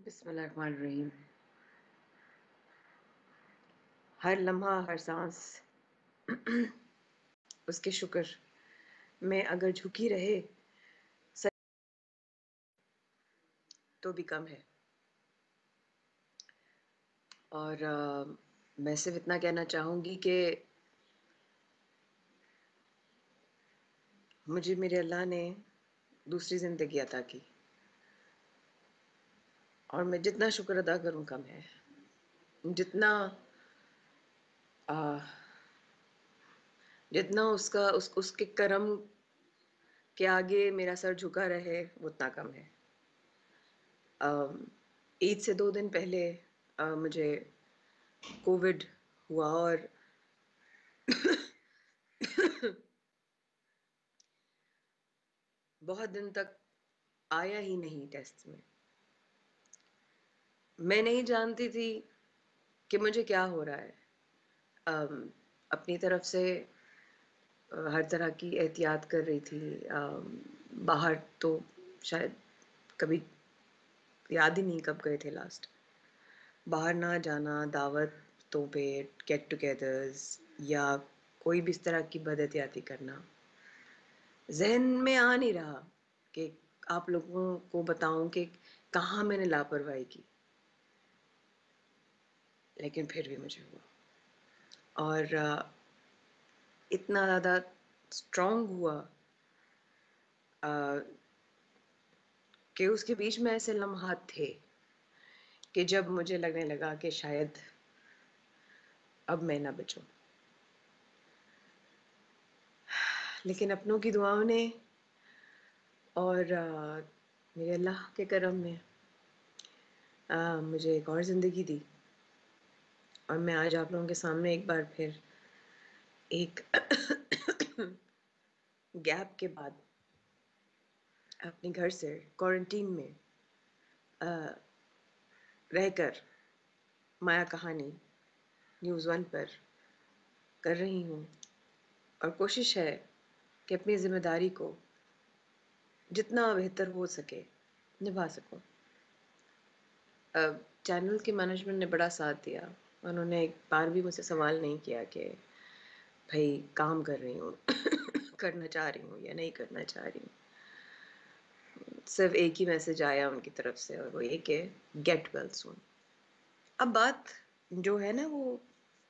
بسم اللہ الرحمن الرحیم. ہر لمحہ ہر سانس اس کے شکر میں اگر جھکی رہے تو بھی کم ہے. اور میں صرف اتنا کہنا چاہوں گی کہ مجھے میرے اللہ نے دوسری زندگی عطا کی، اور میں جتنا شکر ادا کروں کم ہے. جتنا اس کے کرم کے آگے میرا سر جھکا رہے وہ اتنا کم ہے. عید سے 2 دن پہلے مجھے کووڈ ہوا، اور بہت دن تک آیا ہی نہیں ٹیسٹ میں. میں نہیں جانتی تھی کہ مجھے کیا ہو رہا ہے. اپنی طرف سے ہر طرح کی احتیاط کر رہی تھی. باہر تو شاید کبھی یاد ہی نہیں کب گئے تھے لاسٹ. باہر نہ جانا، دعوتوں پہ گیٹ ٹوگیدرز یا کوئی بھی اس طرح کی بد احتیاطی کرنا ذہن میں آ نہیں رہا کہ آپ لوگوں کو بتاؤں کہ کہاں میں نے لاپرواہی کی. لیکن پھر بھی مجھے ہوا، اور اتنا زیادہ اسٹرانگ ہوا کہ اس کے بیچ میں ایسے لمحات تھے کہ جب مجھے لگنے لگا کہ شاید اب میں نہ بچوں. لیکن اپنوں کی دعاؤں نے اور میرے اللہ کے کرم نے مجھے ایک اور زندگی دی، اور میں آج آپ لوگوں کے سامنے ایک بار پھر ایک گیپ کے بعد اپنے گھر سے کوارنٹین میں رہ کر مایا کہانی نیوز 1 پر کر رہی ہوں. اور کوشش ہے کہ اپنی ذمہ داری کو جتنا بہتر ہو سکے نبھا سکوں. چینل کے مینجمنٹ نے بڑا ساتھ دیا. انہوں نے ایک بار بھی مجھ سے سوال نہیں کیا کہ بھائی کام کر رہی ہوں کرنا چاہ رہی ہوں یا نہیں کرنا چاہ رہی ہوں. صرف ایک ہی میسج آیا ان کی طرف سے، اور وہ یہ کہ گیٹ ویل سون. اب بات جو ہے نا وہ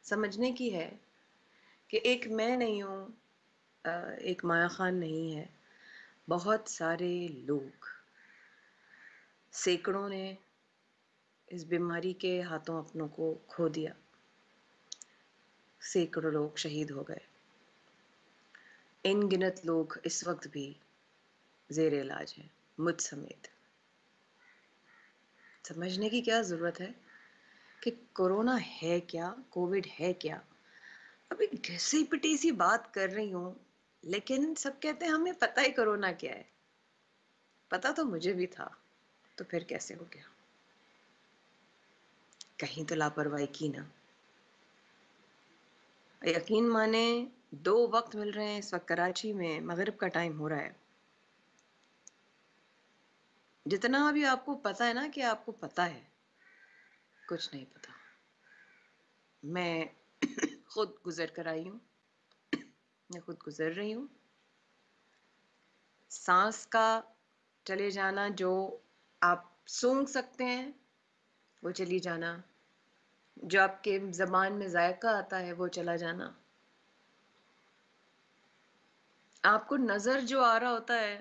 سمجھنے کی ہے کہ ایک میں نہیں ہوں، ایک مایا خان نہیں ہے. بہت سارے لوگ، سینکڑوں نے اس بیماری کے ہاتھوں اپنوں کو کھو دیا. سینکڑوں لوگ شہید ہو گئے. ان گنت لوگ اس وقت بھی زیر علاج ہیں، مجھ سمیت. سمجھنے کی کیا ضرورت ہے کہ کورونا ہے کیا، کووڈ ہے کیا. ابھی گھسی پٹی سی بات کر رہی ہوں، لیکن سب کہتے ہیں ہمیں پتہ ہی کورونا کیا ہے. پتہ تو مجھے بھی تھا، تو پھر کیسے ہو گیا؟ کہیں تو لاپرواہی کی نا. یقین مانے 2 وقت مل رہے ہیں اس وقت کراچی میں، مغرب کا ٹائم ہو رہا ہے. جتنا بھی آپ کو پتا ہے نا کہ آپ کو پتا ہے، کچھ نہیں پتا. میں خود گزر کر آئی ہوں، میں خود گزر رہی ہوں. سانس کا چلے جانا جو آپ سونگھ سکتے ہیں وہ چلی جانا، جو آپ کے زبان میں ذائقہ آتا ہے وہ چلا جانا. آپ کو نظر جو آ رہا ہوتا ہے،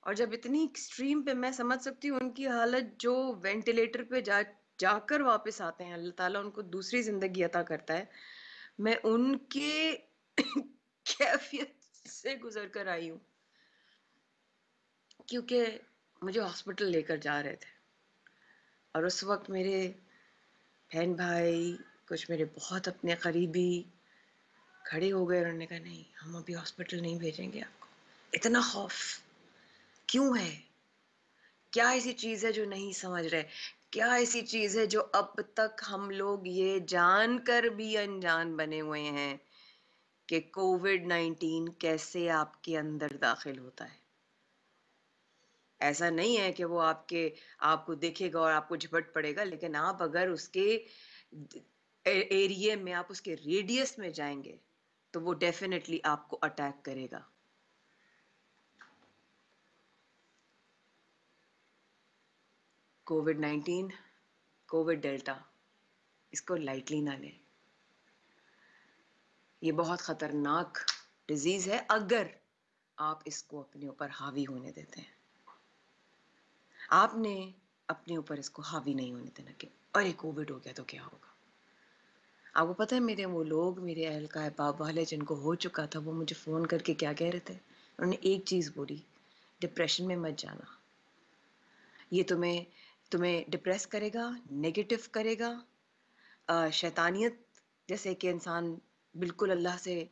اور جب اتنی ایکسٹریم پہ میں سمجھ سکتی ہوں ان کی حالت جو وینٹیلیٹر پہ جا کر واپس آتے ہیں، اللہ تعالیٰ ان کو دوسری زندگی عطا کرتا ہے. میں ان کے کیفیت سے گزر کر آئی ہوں، کیونکہ مجھے ہاسپٹل لے کر جا رہے تھے. اور اس وقت میرے بہن بھائی، کچھ میرے بہت اپنے قریبی کھڑے ہو گئے، اور انہوں نے کہا نہیں ہم ابھی ہاسپٹل نہیں بھیجیں گے آپ کو. اتنا خوف کیوں ہے؟ کیا ایسی چیز ہے جو نہیں سمجھ رہے؟ کیا ایسی چیز ہے جو اب تک ہم لوگ یہ جان کر بھی انجان بنے ہوئے ہیں کہ کووڈ 19 کیسے آپ کے اندر داخل ہوتا ہے؟ ایسا نہیں ہے کہ وہ آپ کو دیکھے گا اور آپ کو جھپٹ پڑے گا، لیکن آپ اگر اس کے ایریے میں، آپ اس کے ریڈیس میں جائیں گے تو وہ ڈیفینیٹلی آپ کو اٹیک کرے گا. کووڈ-19، کووڈ ڈیلٹا، اس کو لائٹلی نہ لیں. یہ بہت خطرناک ڈیزیز ہے اگر آپ اس کو اپنے اوپر حاوی ہونے دیتے ہیں. آپ نے اپنے اوپر اس کو حاوی نہیں ہونے دینا کہ ارے کووڈ ہو گیا تو کیا ہوگا. آپ کو پتہ ہے میرے وہ لوگ، میرے اہل کا احباب والے جن کو ہو چکا تھا، وہ مجھے فون کر کے کیا کہہ رہے تھے؟ انہوں نے ایک چیز بولی، ڈپریشن میں مت جانا، یہ تمہیں ڈپریس کرے گا، نیگیٹو کرے گا. شیطانیت جیسے کہ انسان بالکل اللہ سے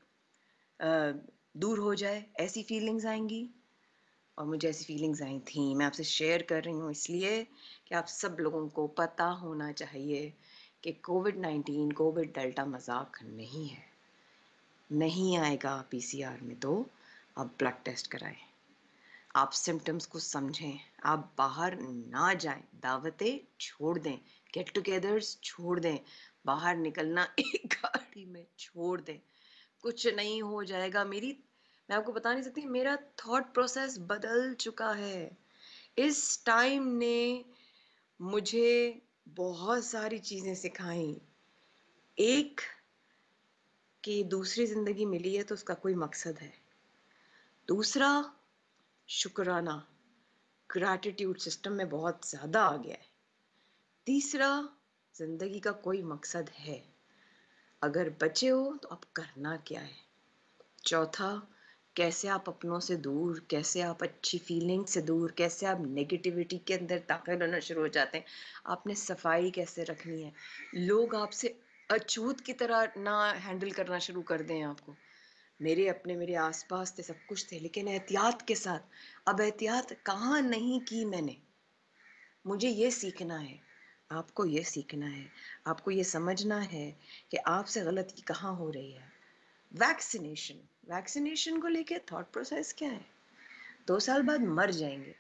دور ہو جائے، ایسی فیلنگز آئیں گی. اور مجھے ایسی فیلنگز آئی تھیں. میں آپ سے شیئر کر رہی ہوں اس لیے کہ آپ سب لوگوں کو پتہ ہونا چاہیے کہ کووڈ-19، کووڈ ڈیلٹا مذاق نہیں ہے. نہیں آئے گا PCR میں تو آپ بلڈ ٹیسٹ کرائیں. آپ سمٹمز کو سمجھیں، آپ باہر نہ جائیں، دعوتیں چھوڑ دیں، گیٹ ٹوگیدرز چھوڑ دیں، باہر نکلنا ایک گاڑی میں چھوڑ دیں. کچھ نہیں ہو جائے گا. میں آپ کو بتا نہیں سکتی، میرا تھاٹ پروسیس بدل چکا ہے. اس ٹائم نے مجھے بہت ساری چیزیں سکھائیں. ایک کہ دوسری زندگی ملی ہے تو اس کا کوئی مقصد ہے. دوسرا، شکرانہ، گریٹیٹیوڈ سسٹم میں بہت زیادہ آ گیا ہے. تیسرا، زندگی کا کوئی مقصد ہے، اگر بچے ہو تو اب کرنا کیا ہے. چوتھا، کیسے آپ اپنوں سے دور، کیسے آپ اچھی فیلنگ سے دور، کیسے آپ نیگیٹیوٹی کے اندر داخل ہونا شروع ہو جاتے ہیں. آپ نے صفائی کیسے رکھنی ہے. لوگ آپ سے اچھوت کی طرح نہ ہینڈل کرنا شروع کر دیں آپ کو. میرے آس پاس تھے، سب کچھ تھے، لیکن احتیاط کے ساتھ. اب احتیاط کہاں نہیں کی میں نے. مجھے یہ سیکھنا ہے، آپ کو یہ سیکھنا ہے، آپ کو یہ سمجھنا ہے کہ آپ سے غلطی کہاں ہو رہی ہے. ویکسینیشن کو لے کے تھاٹ پروسیس کیا ہے؟ 2 سال بعد مر جائیں گے.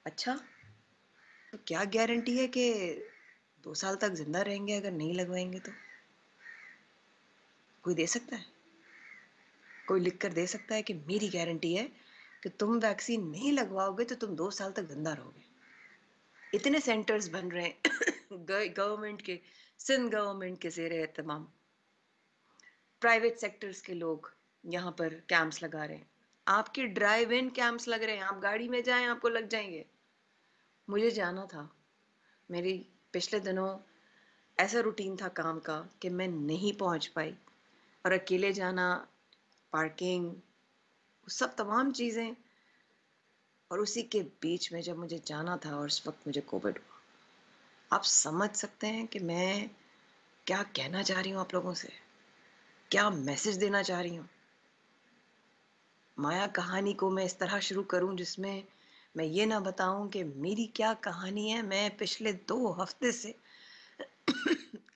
اچھا، تو کیا گارنٹی ہے کہ 2 سال تک زندہ رہیں گے اگر نہیں لگوائیں گے تو؟ کوئی دے سکتا ہے؟ کوئی لکھ کر دے سکتا ہے کہ میری گارنٹی ہے کہ تم ویکسین نہیں لگواؤ گے تو تم 2 سال تک زندہ رہو گے؟ اتنے سینٹرز بن رہے ہیں گورنمنٹ کے، سندھ گورنمنٹ کے زیر اہتمام. پرائیویٹ سیکٹرز کے لوگ یہاں پر کیمپس لگا رہے ہیں. آپ کے ڈرائیو ان کیمپس لگ رہے ہیں، آپ گاڑی میں جائیں آپ کو لگ جائیں گے. مجھے جانا تھا، میری پچھلے دنوں ایسا روٹین تھا کام کا کہ میں نہیں پہنچ پائی. اور اکیلے جانا، پارکنگ، سب تمام چیزیں، اور اسی کے بیچ میں جب مجھے جانا تھا اور اس وقت مجھے کووڈ ہوا. آپ سمجھ سکتے ہیں کہ میں کیا کہنا چاہ رہی ہوں آپ لوگوں سے، کیا میسج دینا چاہ رہی ہوں. مایا کہانی کو میں اس طرح شروع کروں جس میں میں یہ نہ بتاؤں کہ میری کیا کہانی ہے، میں پچھلے 2 ہفتے سے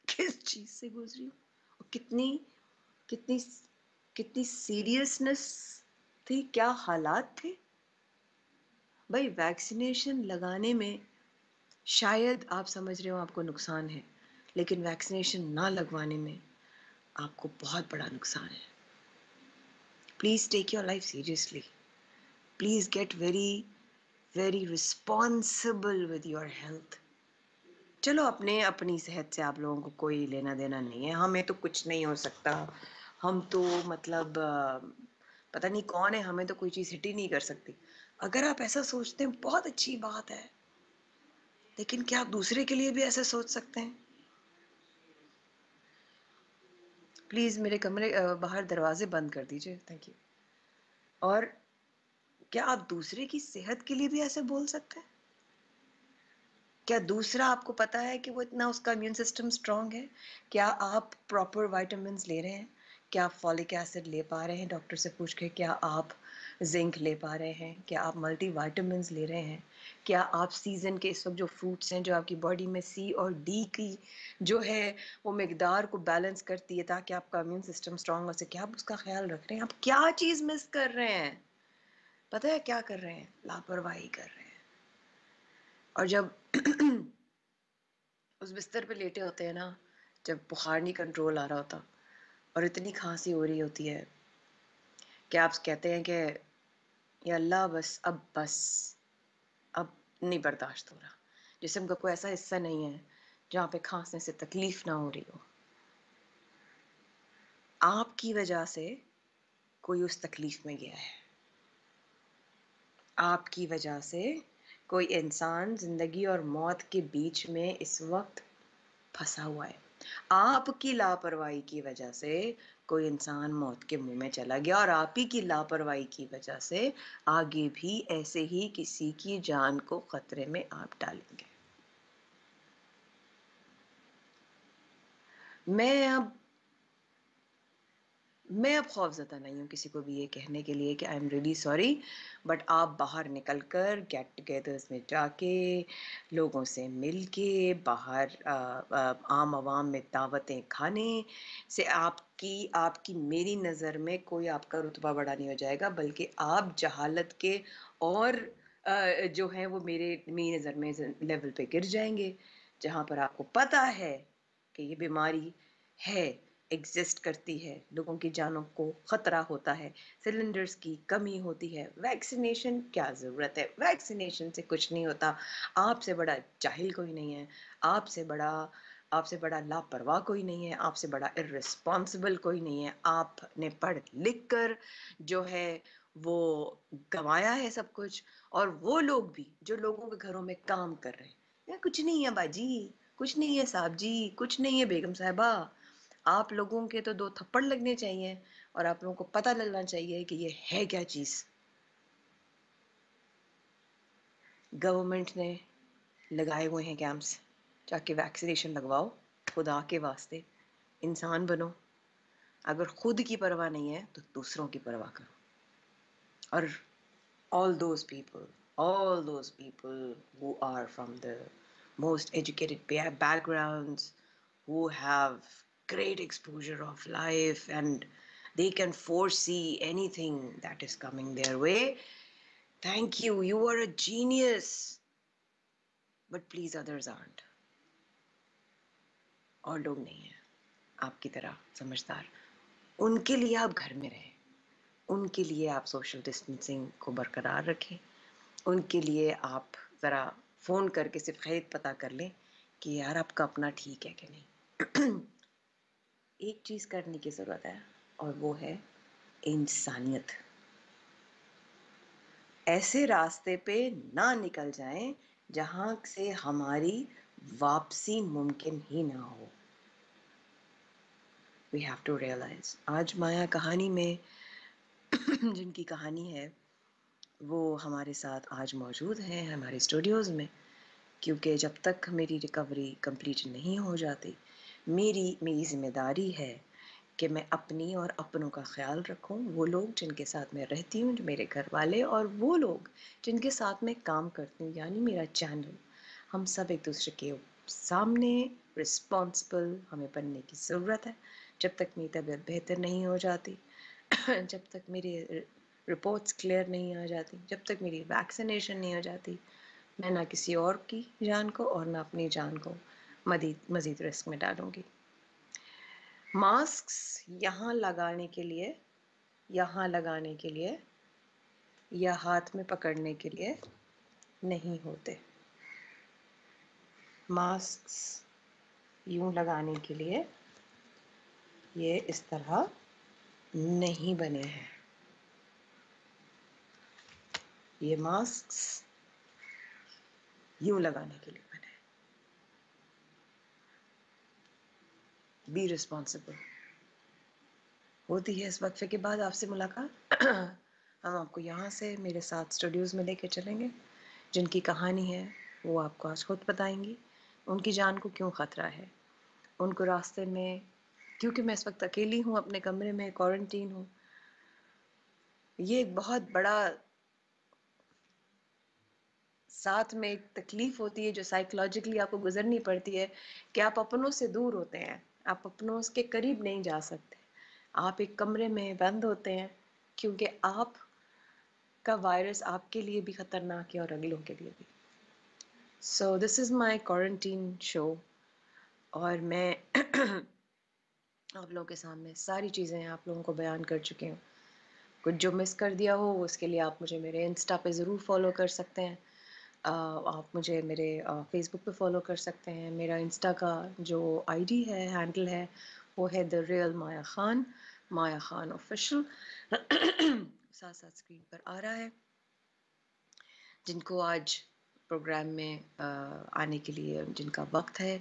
کس چیز سے گزری ہوں، اور کتنی کتنی سیریسنس تھی، کیا حالات تھے. بھائی ویکسینیشن لگانے میں شاید آپ سمجھ رہے ہو آپ کو نقصان ہے، لیکن ویکسینیشن نہ لگوانے میں آپ کو بہت بڑا نقصان ہے. Please take your life seriously. Please get very very responsible with your health. چلو اپنی صحت سے آپ لوگوں کو کوئی لینا دینا نہیں ہے، ہمیں تو کچھ نہیں ہو سکتا. ہم تو مطلب پتہ نہیں کون ہے، ہمیں تو کوئی چیز ہٹ ہی نہیں کر سکتی. اگر آپ ایسا سوچتے ہیں بہت اچھی بات ہے، لیکن کیا آپ دوسرے کے لیے بھی ایسا سوچ سکتے ہیں؟ پلیز میرے کمرے باہر دروازے بند کر دیجئے، تھینک یو. اور کیا آپ دوسرے کی صحت کے لیے بھی ایسے بول سکتے ہیں؟ کیا دوسرا آپ کو پتا ہے کہ وہ اتنا اس کا امیون سسٹم سٹرونگ ہے؟ کیا آپ پراپر وائٹامنس لے رہے ہیں؟ کیا آپ فولک ایسڈ لے پا رہے ہیں ڈاکٹر سے پوچھ کے؟ کیا آپ زنک لے پا رہے ہیں؟ کیا آپ ملٹی وائٹامنس لے رہے ہیں؟ کیا آپ سیزن کے اس وقت جو فروٹس ہیں جو آپ کی باڈی میں سی اور ڈی کی جو ہے وہ مقدار کو بیلنس کرتی ہے تاکہ آپ کا امیون سسٹم سٹرونگ ہو سکے، آپ اس کا خیال رکھ رہے ہیں؟ آپ کیا چیز مس کر رہے ہیں؟ پتہ ہے کیا کر رہے ہیں؟ لاپرواہی کر رہے ہیں. اور جب اس بستر پہ لیٹے ہوتے ہیں نا، جب بخار نہیں کنٹرول آ رہا ہوتا اور اتنی کھانسی ہو رہی ہوتی ہے کہ آپ کہتے ہیں کہ یا اللہ بس اب نہیں برداشت ہو رہا، جسم کا کوئی ایسا حصہ نہیں ہے جہاں پہ کھانسنے سے تکلیف نہ ہو رہی ہو. آپ کی وجہ سے کوئی اس تکلیف میں گیا ہے، آپ کی وجہ سے کوئی انسان زندگی اور موت کے بیچ میں اس وقت پھنسا ہوا ہے. آپ کی لاپرواہی کی وجہ سے کوئی انسان موت کے منہ میں چلا گیا، اور آپ ہی کی لاپرواہی کی وجہ سے آگے بھی ایسے ہی کسی کی جان کو خطرے میں آپ ڈالیں گے. میں اب خوف زدہ نہیں ہوں کسی کو بھی یہ کہنے کے لیے کہ I am really sorry, but آپ باہر نکل کر گیٹ ٹوگیدرز میں جا کے، لوگوں سے مل کے، باہر عام عوام میں دعوتیں کھانے سے آپ کی میری نظر میں کوئی آپ کا رتبہ بڑا نہیں ہو جائے گا، بلکہ آپ جہالت کے اور جو ہیں وہ میری نظر میں لیول پہ گر جائیں گے، جہاں پر آپ کو پتہ ہے کہ یہ بیماری ہے، ایگزسٹ کرتی ہے، لوگوں کی جانوں کو خطرہ ہوتا ہے، سلنڈرز کی کمی ہوتی ہے. ویکسینیشن کیا ضرورت ہے؟ ویکسینیشن سے کچھ نہیں ہوتا. آپ سے بڑا جاہل کوئی نہیں ہے، آپ سے بڑا لاپرواہ کوئی نہیں ہے، آپ سے بڑا ارسپانسبل کوئی نہیں ہے. آپ نے پڑھ لکھ کر جو ہے وہ گنوایا ہے سب کچھ، اور وہ لوگ بھی جو لوگوں کے گھروں میں کام کر رہے ہیں. کچھ نہیں ہے باجی، کچھ نہیں ہے صاحب جی، کچھ نہیں ہے بیگم صاحبہ. آپ لوگوں کے تو 2 تھپڑ لگنے چاہیے، اور آپ لوگوں کو پتہ لگنا چاہیے کہ یہ ہے کیا چیز. گورنمنٹ نے لگائے ہوئے ہیں کیمپس، جا کے ویکسینیشن لگواؤ. خدا کے واسطے انسان بنو. اگر خود کی پرواہ نہیں ہے تو دوسروں کی پرواہ کرو. اور all those people who are from the most educated backgrounds, who have great exposure of life, and they can foresee anything that is coming their way. Thank you, you are a genius. But please others aren't. اور لوگ نہیں ہیں آپ کی طرح سمجھدار. ان کے لیے آپ گھر میں رہیں، ان کے لیے آپ سوشل ڈسٹینسنگ کو برقرار رکھیں، ان کے لیے آپ ذرا فون کر کے صرف خیر پتہ کر لیں کہ یار آپ کا اپنا ٹھیک ہے کہ نہیں. ایک چیز کرنے کی ضرورت ہے، اور وہ ہے انسانیت. ایسے راستے پہ نہ نکل جائیں جہاں سے ہماری واپسی ممکن ہی نہ ہو. We have to realize. آج مایا کہانی میں جن کی کہانی ہے وہ ہمارے ساتھ آج موجود ہیں ہمارے اسٹوڈیوز میں، کیونکہ جب تک میری ریکوری کمپلیٹ نہیں ہو جاتی، میری ذمہ داری ہے کہ میں اپنی اور اپنوں کا خیال رکھوں. وہ لوگ جن کے ساتھ میں رہتی ہوں، جو میرے گھر والے، اور وہ لوگ جن کے ساتھ میں کام کرتی ہوں، یعنی میرا چینل، ہم سب ایک دوسرے کے سامنے رسپانسبل ہمیں بننے کی ضرورت ہے. جب تک میری طبیعت بہتر نہیں ہو جاتی، جب تک میری رپورٹس کلیئر نہیں آ جاتی، جب تک میری ویکسینیشن نہیں ہو جاتی، میں نہ کسی اور کی جان کو اور نہ اپنی جان کو مزید رسک میں ڈالوں گی. ماسکس یہاں لگانے کے لیے یا ہاتھ میں پکڑنے کے لیے نہیں ہوتے. ماسکس یوں لگانے کے لیے یہ اس طرح نہیں بنے ہیں. یہ ماسکس یوں لگانے کے لیے بنے. Be responsible. ہوتی ہے اس وقفے کے بعد آپ سے ملاقات. ہم آپ کو یہاں سے میرے ساتھ اسٹوڈیوز میں لے کے چلیں گے. جن کی کہانی ہے وہ آپ کو آج خود بتائیں گی. ان کی جان کو کیوں خطرہ ہے، ان کو راستے میں، کیونکہ میں اس وقت اکیلی ہوں، اپنے کمرے میں کوارنٹین ہوں. یہ ایک بہت بڑا ساتھ میں ایک تکلیف ہوتی ہے جو سائیکولوجیکلی آپ کو گزرنی پڑتی ہے، کہ آپ اپنوں سے دور ہوتے ہیں، آپ اپنوں کے قریب نہیں جا سکتے. آپ ایک کمرے میں بند ہوتے ہیں کیونکہ آپ کا وائرس آپ کے لیے بھی خطرناک ہے اور اگلوں کے لیے بھی. So this is my quarantine show, اور میں آپ لوگوں کے سامنے ساری چیزیں آپ لوگوں کو بیان کر چکی ہوں. کچھ جو مس کر دیا ہو اس کے لیے آپ مجھے میرے انسٹا پہ ضرور فالو کر سکتے ہیں. آپ مجھے میرے فیس بک پہ فالو کر سکتے ہیں. میرا انسٹا کا جو آئی ڈی ہے، ہینڈل ہے، وہ ہے the real Maya Khan, Maya Khan official. ساتھ ساتھ اسکرین پر آ رہا ہے. جن کو آج پروگرام میں آنے کے لیے جن کا وقت ہے،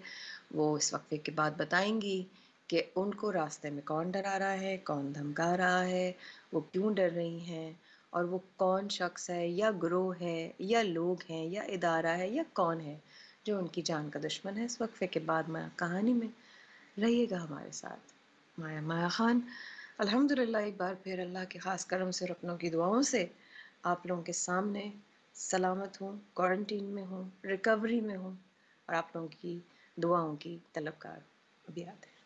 وہ اس وقفے کے بعد بتائیں گی کہ ان کو راستے میں کون ڈرا رہا ہے، کون دھمکا رہا ہے، وہ کیوں ڈر رہی ہیں، اور وہ کون شخص ہے یا گروہ ہے یا لوگ ہیں یا ادارہ ہے یا کون ہے جو ان کی جان کا دشمن ہے. اس وقفے کے بعد مایا کہانی میں رہیے گا ہمارے ساتھ. مایا خان الحمدللہ ایک بار پھر اللہ کے خاص کرم سے اور اپنوں کی دعاؤں سے آپ لوگوں کے سامنے سلامت ہوں، کوارنٹین میں ہوں، ریکوری میں ہوں، اور آپ لوگوں کی دعاؤں کی طلبگار ابھی آتے ہیں.